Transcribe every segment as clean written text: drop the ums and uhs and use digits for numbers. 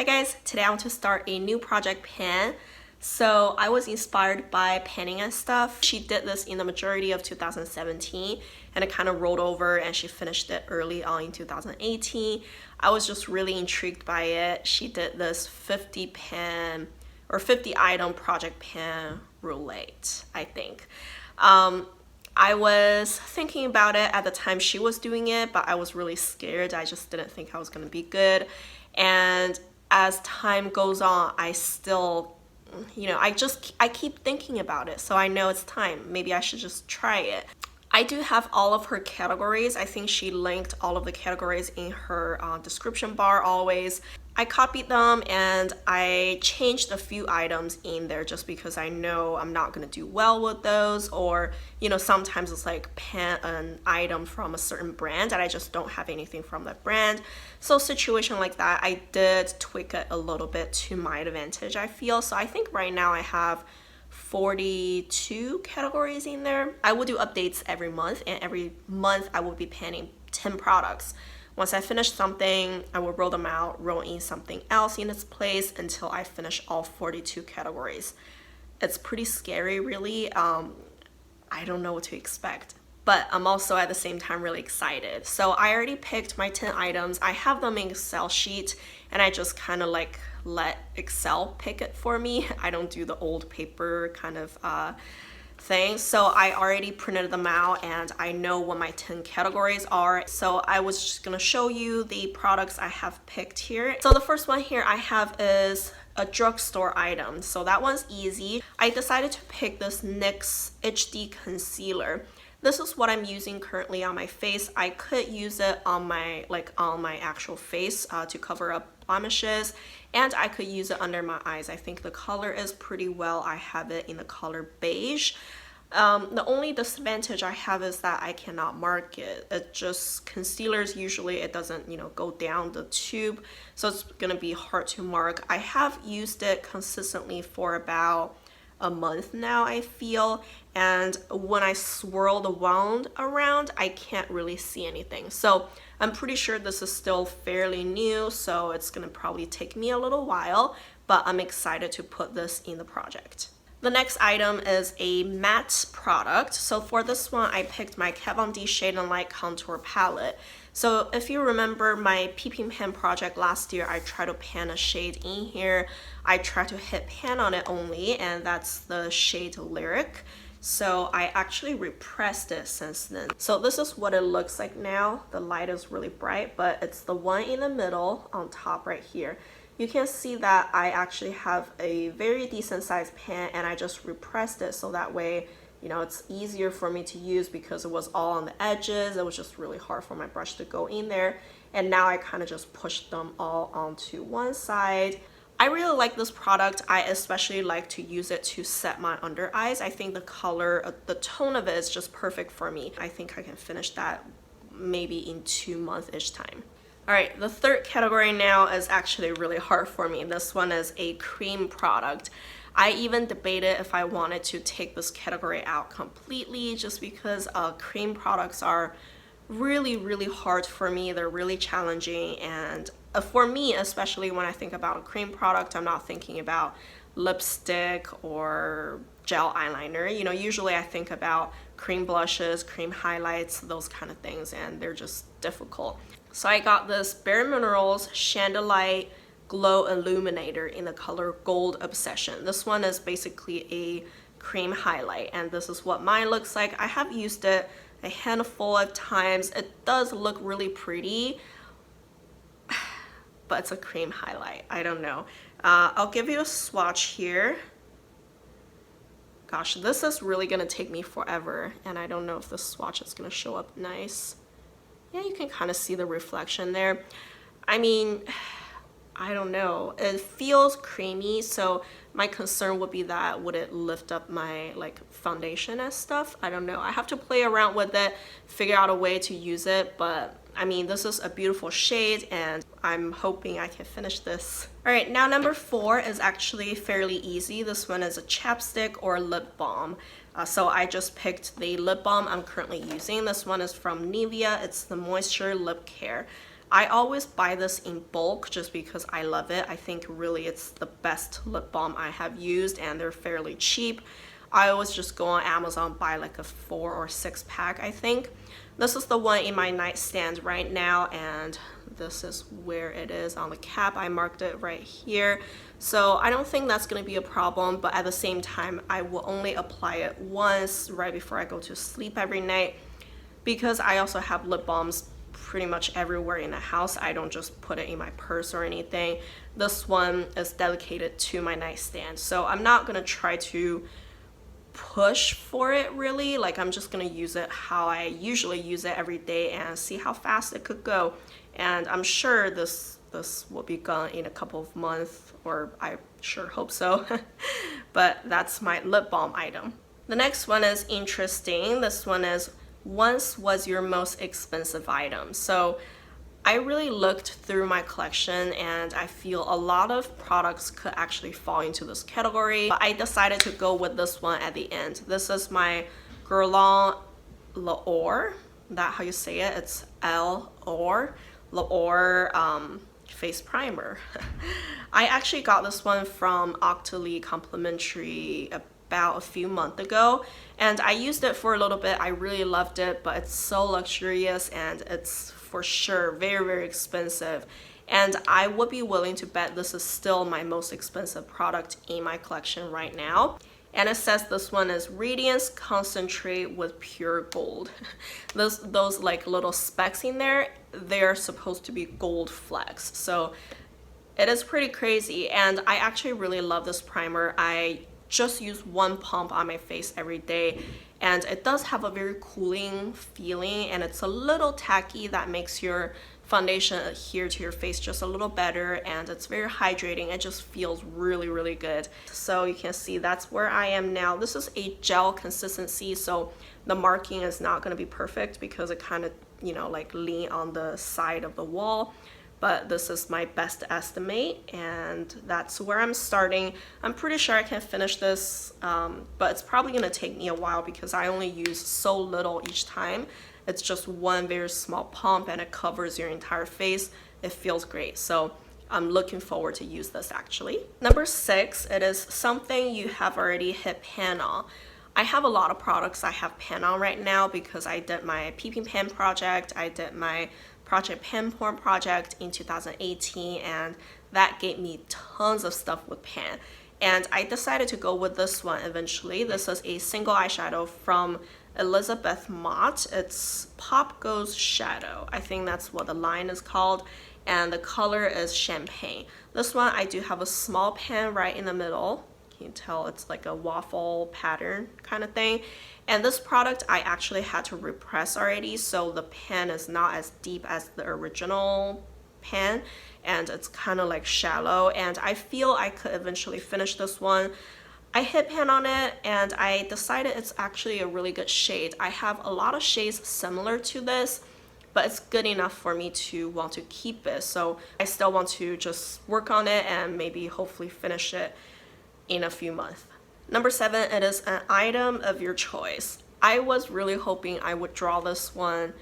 Hi guys, today I want to start a new project pan. So I was inspired by panning and stuff. She did this in the majority of 2017 and it kind of rolled over and she finished it early on in 2018. I was just really intrigued by it. She did this 50 pan or 50 item project pan roulette, I think. I was thinking about it at the time she was doing it, but I was really scared. I just didn't think I was gonna be good. And as time goes on, I still, I keep thinking about it. So I know it's time. Maybe I should just try it. I do have all of her categories. I think she linked all of the categories in her description bar always. I copied them and I changed a few items in there just because I know I'm not gonna do well with those, or sometimes it's like pan an item from a certain brand and I just don't have anything from that brand. So situation like that, I did tweak it a little bit to my advantage, I feel. So I think right now I have 42 categories in there. I will do updates every month, and every month I will be panning 10 products. Once I finish something, I will roll them out, roll in something else in its place until I finish all 42 categories. It's pretty scary, really. I don't know what to expect, but I'm also at the same time really excited. So I already picked my 10 items. I have them in Excel sheet and I just kind of like let Excel pick it for me. I don't do the old paper kind of thing. So I already printed them out and I know what my 10 categories are. So I was just gonna show you the products I have picked here. So the first one here I have is a drugstore item. So that one's easy. I decided to pick this NYX HD concealer. This is what I'm using currently on my face. I could use it on my actual face to cover up blemishes, and I could use it under my eyes. I think the color is pretty well. I have it in the color beige. The only disadvantage I have is that I cannot mark it. It just, concealers usually it doesn't go down the tube, so it's gonna be hard to mark. I have used it consistently for about a month now, I feel, and when I swirl the wand around I can't really see anything. So I'm pretty sure this is still fairly new, so it's gonna probably take me a little while, but I'm excited to put this in the project. The next item is a matte product. So for this one, I picked my Kat Von D Shade and Light Contour Palette. So if you remember my peeping pan project last year, I tried to pan a shade in here. I tried to hit pan on it only, and that's the shade Lyric. So I actually repressed it since then. So this is what it looks like now. The light is really bright, but it's the one in the middle on top right here. You can see that I actually have a very decent sized pan and I just repressed it so that way it's easier for me to use, because it was all on the edges. It was just really hard for my brush to go in there, and now I kind of just pushed them all onto one side. I really like this product. I especially like to use it to set my under eyes. I think the color, the tone of it is just perfect for me. I think I can finish that maybe in 2 months-ish time. All right, the third category now is actually really hard for me. This one is a cream product. I even debated if I wanted to take this category out completely, just because cream products are really hard for me. They're really challenging, and for me, especially when I think about a cream product, I'm not thinking about lipstick or gel eyeliner. Usually I think about cream blushes, cream highlights, those kind of things, and they're just difficult. So I got this Bare Minerals Chandelier Glow Illuminator in the color Gold Obsession. This one is basically a cream highlight, and this is what mine looks like. I have used it a handful of times. It does look really pretty, but it's a cream highlight. I don't know. I'll give you a swatch here. Gosh, this is really gonna take me forever, and I don't know if the swatch is gonna show up nice. Yeah, you can kind of see the reflection there. I mean, I don't know. It feels creamy, so my concern would be that would it lift up my foundation and stuff? I don't know. I have to play around with it, figure out a way to use it, but I mean, this is a beautiful shade and I'm hoping I can finish this. All right, now number 4 is actually fairly easy. This one is a chapstick or lip balm. So I just picked the lip balm I'm currently using. This one is from Nivea. It's the Moisture Lip Care. I always buy this in bulk just because I love it. I think really it's the best lip balm I have used, and they're fairly cheap. I always just go on Amazon, buy like a 4 or 6 pack, I think. This is the one in my nightstand right now, and this is where it is on the cap. I marked it right here. So I don't think that's going to be a problem, but at the same time, I will only apply it once right before I go to sleep every night, because I also have lip balms pretty much everywhere in the house. I don't just put it in my purse or anything. This one is dedicated to my nightstand, so I'm not going to try to push for it really. Like, I'm just gonna use it how I usually use it every day and see how fast it could go. And I'm sure this will be gone in a couple of months, or I sure hope so. But that's my lip balm item. The next one is interesting. This one is, once was your most expensive item. So I really looked through my collection, and I feel a lot of products could actually fall into this category, but I decided to go with this one at the end. This is my Guerlain L'Or. That how you say it? It's L'Or face primer. I actually got this one from Octoly complimentary about a few months ago, and I used it for a little bit. I really loved it, but it's so luxurious, and it's for sure very, very expensive. And I would be willing to bet this is still my most expensive product in my collection right now. And it says this one is Radiance Concentrate with Pure Gold. Those like little specks in there, they're supposed to be gold flecks. So it is pretty crazy, and I actually really love this primer. I just use one pump on my face every day, and it does have a very cooling feeling, and it's a little tacky that makes your foundation adhere to your face just a little better, and it's very hydrating. It just feels really, really good. So you can see that's where I am now. This is a gel consistency, so the marking is not going to be perfect because it kind of, you know, like lean on the side of the wall. But this is my best estimate, and that's where I'm starting. I'm pretty sure I can finish this, but it's probably gonna take me a while because I only use so little each time. It's just one very small pump, and it covers your entire face. It feels great, so I'm looking forward to use this actually. Number 6, it is something you have already hit pan on. I have a lot of products I have pan on right now because I did my peeping pan project, I did my Project Pan Porn project in 2018, and that gave me tons of stuff with pan. And I decided to go with this one eventually. This is a single eyeshadow from Elizabeth Mott. It's Pop Goes Shadow. I think that's what the line is called. And the color is Champagne. This one, I do have a small pan right in the middle. You can tell it's like a waffle pattern kind of thing. And this product I actually had to repress already, so the pan is not as deep as the original pan, and it's kind of like shallow, and I feel I could eventually finish this one. I hit pan on it, and I decided it's actually a really good shade. I have a lot of shades similar to this, but it's good enough for me to want to keep it, so I still want to just work on it and maybe hopefully finish it in a few months. Number 7, it is an item of your choice. I was really hoping I would draw this one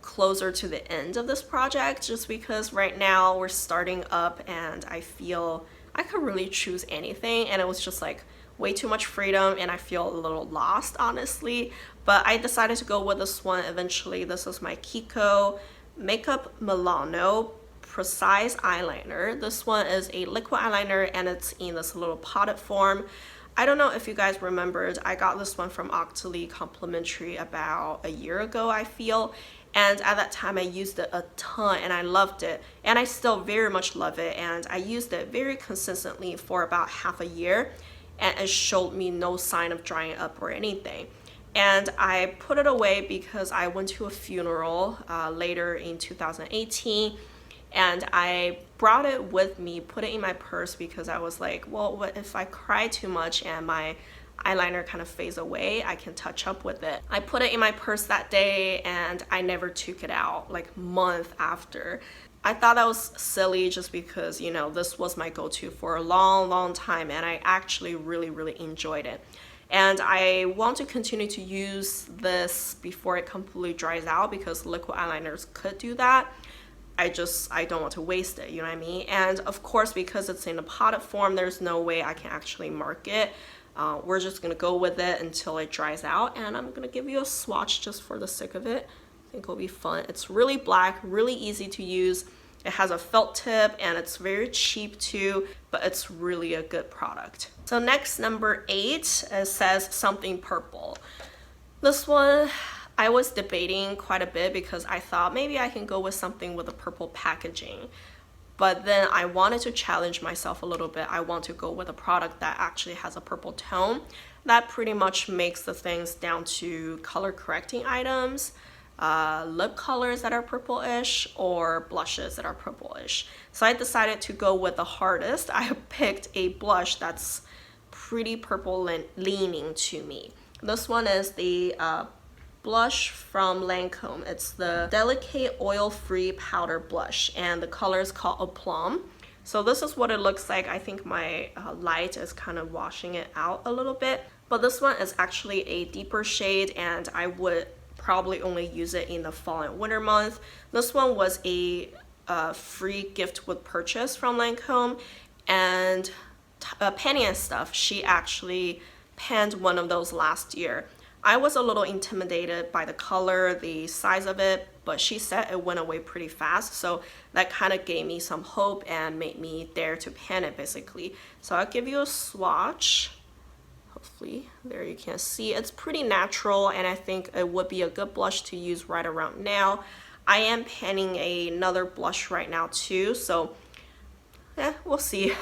closer to the end of this project, just because right now we're starting up and I feel I could really choose anything, and it was just like way too much freedom and I feel a little lost, honestly. But I decided to go with this one eventually. This is my Kiko Makeup Milano Precise eyeliner. This one is a liquid eyeliner, and it's in this little potted form. I don't know if you guys remembered, I got this one from Octoly complimentary about a year ago, I feel, and at that time I used it a ton and I loved it, and I still very much love it, and I used it very consistently for about half a year, and it showed me no sign of drying up or anything. And I put it away because I went to a funeral later in 2018, and I brought it with me, put it in my purse, because I was like, well, what if I cry too much and my eyeliner kind of fades away? I can touch up with it. I put it in my purse that day, and I never took it out, like month after. I thought that was silly just because, you know, this was my go-to for a long time, and I actually really enjoyed it. And I want to continue to use this before it completely dries out, because liquid eyeliners could do that. I don't want to waste it, you know what I mean? And of course, because it's in a potted form, there's no way I can actually mark it. We're just gonna go with it until it dries out, and I'm gonna give you a swatch just for the sake of it. I think it'll be fun. It's really black, really easy to use. It has a felt tip and it's very cheap too, but it's really a good product. So next, number 8, it says something purple. This one, I was debating quite a bit because I thought maybe I can go with something with a purple packaging. But then I wanted to challenge myself a little bit. I want to go with a product that actually has a purple tone. That pretty much makes the things down to color correcting items, lip colors that are purple-ish, or blushes that are purple-ish. So I decided to go with the hardest. I picked a blush that's pretty purple leaning to me. This one is the blush from Lancome. It's the Decay oil-free powder blush, and the color is called a plum. So this is what it looks like. I think my light is kind of washing it out a little bit, but this one is actually a deeper shade, and I would probably only use it in the fall and winter month. This one was a free gift with purchase from Lancome, and Penny and Stuff, she actually panned one of those last year. I was a little intimidated by the color, the size of it, but she said it went away pretty fast, so that kind of gave me some hope and made me dare to pan it basically. So I'll give you a swatch. Hopefully there you can see it's pretty natural, and I think it would be a good blush to use right around now. I am panning another blush right now too, so yeah, we'll see.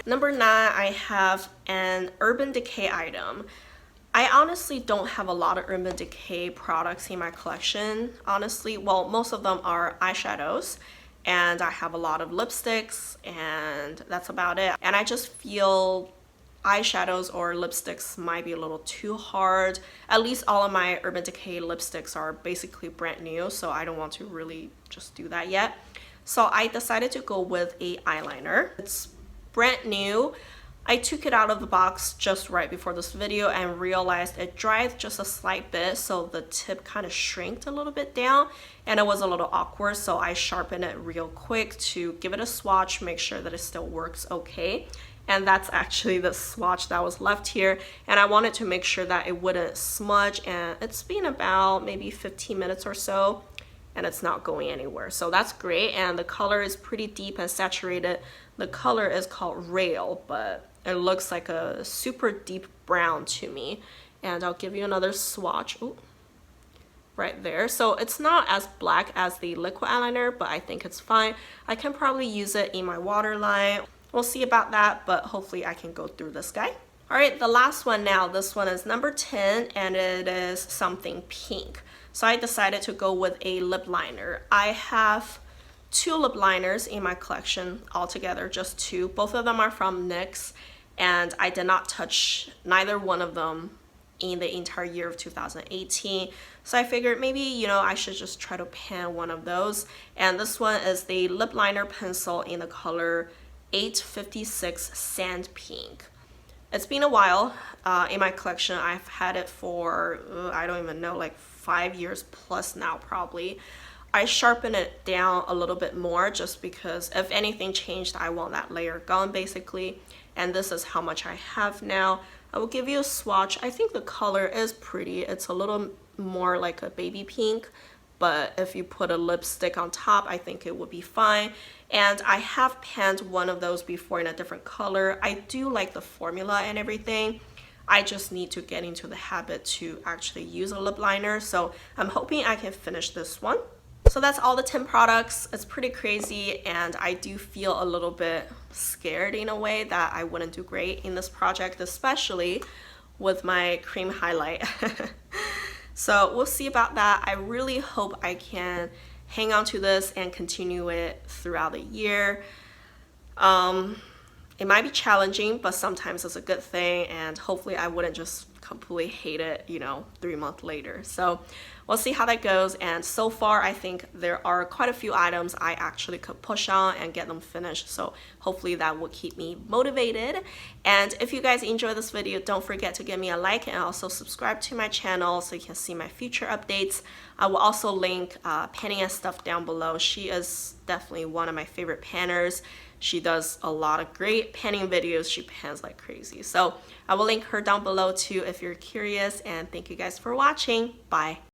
Number 9, I have an Urban Decay item. I honestly don't have a lot of Urban Decay products in my collection, honestly. Well, most of them are eyeshadows, and I have a lot of lipsticks, and that's about it. And I just feel eyeshadows or lipsticks might be a little too hard. At least all of my Urban Decay lipsticks are basically brand new, so I don't want to really just do that yet. So I decided to go with a eyeliner. It's brand new. I took it out of the box just right before this video and realized it dried just a slight bit, so the tip kind of shrinked a little bit down and it was a little awkward, so I sharpened it real quick to give it a swatch, make sure that it still works okay. And that's actually the swatch that was left here, and I wanted to make sure that it wouldn't smudge, and it's been about maybe 15 minutes or so and it's not going anywhere, so that's great. And the color is pretty deep and saturated. The color is called Rail, but it looks like a super deep brown to me. And I'll give you another swatch. Ooh, right there. So it's not as black as the liquid eyeliner, but I think it's fine. I can probably use it in my waterline. We'll see about that, but hopefully I can go through this guy. All right, the last one now. This one is number 10, and it is something pink. So I decided to go with a lip liner. I have 2 lip liners in my collection altogether, just 2. Both of them are from NYX, and I did not touch neither one of them in the entire year of 2018. So I figured maybe, you know, I should just try to pan one of those. And this one is the lip liner pencil in the color 856 Sand Pink. It's been a while in my collection. I've had it for, I don't even know, like 5 years plus now probably. I sharpen it down a little bit more just because if anything changed, I want that layer gone basically. And this is how much I have now. I will give you a swatch. I think the color is pretty. It's a little more like a baby pink, but if you put a lipstick on top, I think it would be fine. And I have panned one of those before in a different color. I do like the formula and everything. I just need to get into the habit to actually use a lip liner. So I'm hoping I can finish this one. So that's all the 10 products. It's pretty crazy, and I do feel a little bit scared in a way that I wouldn't do great in this project, especially with my cream highlight. So we'll see about that. I really hope I can hang on to this and continue it throughout the year. It might be challenging, but sometimes it's a good thing, and hopefully I wouldn't just completely hate it, you know, 3 months later. So we'll see how that goes. And so far I think there are quite a few items I actually could push on and get them finished, so hopefully that will keep me motivated. And if you guys enjoy this video, don't forget to give me a like and also subscribe to my channel so you can see my future updates. I will also link Penny and stuff down below. She is definitely one of my favorite panners. She does a lot of great panning videos. She pans like crazy. So I will link her down below too if you're curious. And thank you guys for watching. Bye.